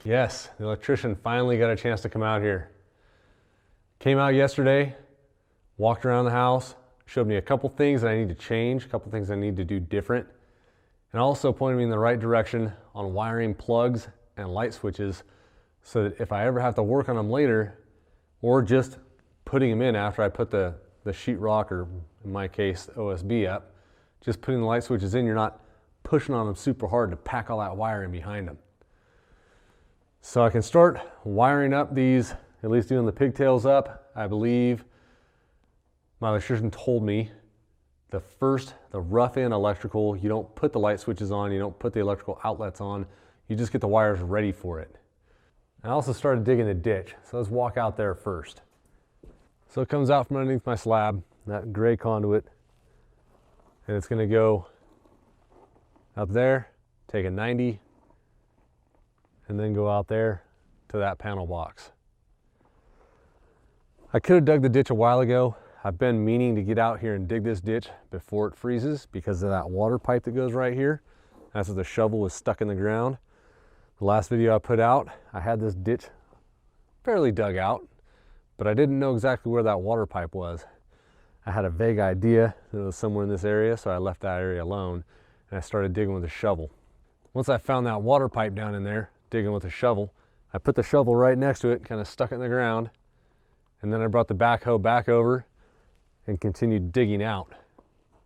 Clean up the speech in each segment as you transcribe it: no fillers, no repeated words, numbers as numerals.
Yes, the electrician finally got a chance to come out here. Came out yesterday, walked around the house, showed me a couple things that I need to change, a couple things I need to do different, and also pointed me in the right direction on wiring plugs and light switches so that if I ever have to work on them later, or just putting them in after I put the sheetrock, or in my case, the OSB up, just putting the light switches in, you're not pushing on them super hard to pack all that wiring behind them. So I can start wiring up these, at least doing the pigtails up. I believe my electrician told me the rough in electrical, you don't put the light switches on, you don't put the electrical outlets on, you just get the wires ready for it. I also started digging the ditch, so let's walk out there first. So it comes out from underneath my slab, that gray conduit, and it's gonna go up there, take a 90, and then go out there to that panel box. I could have dug the ditch a while ago. I've been meaning to get out here and dig this ditch before it freezes because of that water pipe that goes right here. That's where the shovel was stuck in the ground. The last video I put out, I had this ditch fairly dug out, but I didn't know exactly where that water pipe was. I had a vague idea that it was somewhere in this area, so I left that area alone and I started digging with a shovel. Once I found that water pipe down in there, digging with a shovel, I put the shovel right next to it, kind of stuck it in the ground, and then I brought the backhoe back over and continued digging out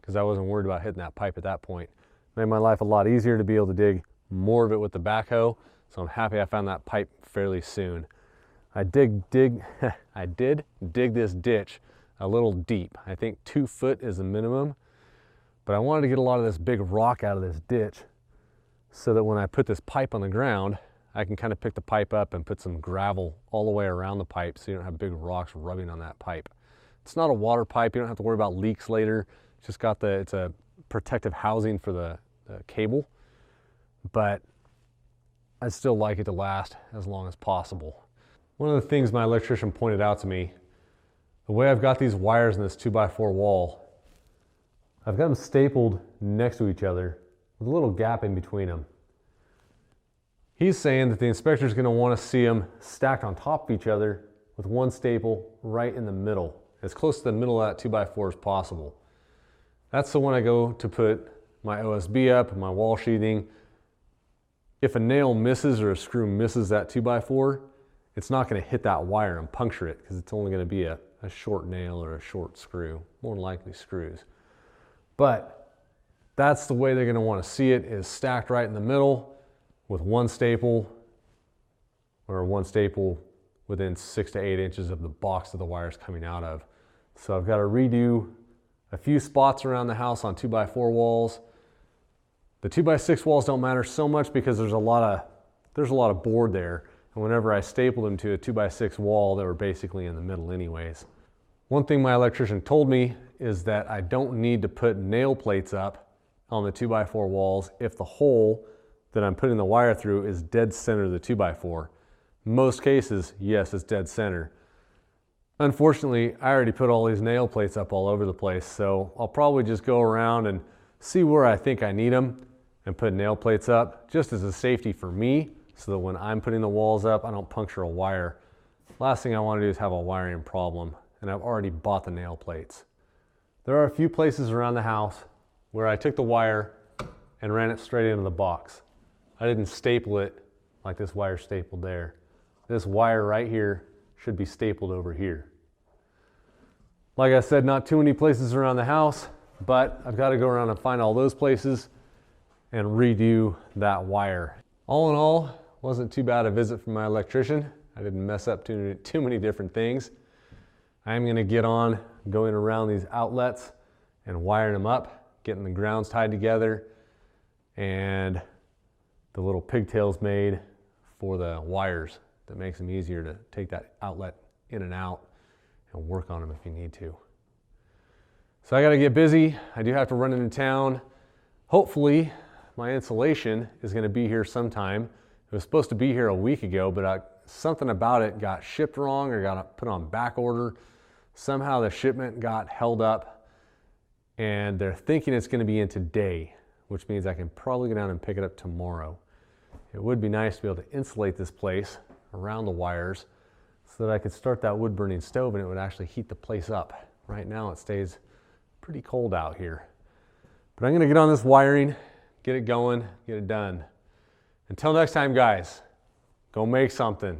because I wasn't worried about hitting that pipe at that point. Made my life a lot easier to be able to dig more of it with the backhoe, so I'm happy I found that pipe fairly soon. I did dig this ditch a little deep. I think 2 foot is the minimum, but I wanted to get a lot of this big rock out of this ditch so that when I put this pipe on the ground, I can kind of pick the pipe up and put some gravel all the way around the pipe so you don't have big rocks rubbing on that pipe. It's not a water pipe, you don't have to worry about leaks later. It's just got it's a protective housing for the cable, but I still like it to last as long as possible. One of the things my electrician pointed out to me, the way I've got these wires in this 2x4 wall, I've got them stapled next to each other with a little gap in between them. He's saying that the inspector is going to want to see them stacked on top of each other with one staple right in the middle, as close to the middle of that 2x4 as possible. That's so when I go to put my OSB up, my wall sheathing, if a nail misses or a screw misses that 2x4, it's not going to hit that wire and puncture it because it's only going to be a short nail or a short screw, more than likely screws. But that's the way they're going to want to see it, is stacked right in the middle with one staple, or one staple within 6 to 8 inches of the box that the wire's coming out of. So I've got to redo a few spots around the house on 2x4 walls. The 2x6 walls don't matter so much because there's a lot of board there, and whenever I stapled them to a 2x6 wall, they were basically in the middle anyways. One thing my electrician told me is that I don't need to put nail plates up on the 2x4 walls if the hole that I'm putting the wire through is dead center of the 2x4. Most cases, yes, it's dead center. Unfortunately, I already put all these nail plates up all over the place, so I'll probably just go around and see where I think I need them and put nail plates up, just as a safety for me, so that when I'm putting the walls up, I don't puncture a wire. Last thing I want to do is have a wiring problem, and I've already bought the nail plates. There are a few places around the house where I took the wire and ran it straight into the box. I didn't staple it like this wire stapled there. This wire right here should be stapled over here. Like I said, not too many places around the house, but I've got to go around and find all those places and redo that wire. All in all, wasn't too bad a visit from my electrician. I didn't mess up too many different things. I'm going to get on going around these outlets and wiring them up, getting the grounds tied together, and the little pigtails made for the wires that makes them easier to take that outlet in and out and work on them if you need to. So I got to get busy. I do have to run into town. Hopefully my insulation is going to be here sometime. It was supposed to be here a week ago, but something about it got shipped wrong or got put on back order. Somehow the shipment got held up and they're thinking it's going to be in today, which means I can probably go down and pick it up tomorrow. It It would be nice to be able to insulate this place around the wires so that I could start that wood burning stove and it would actually heat the place up. Right now it stays pretty cold out here. But I'm gonna get on this wiring, get it going, get it done. Until next time, guys, go make something.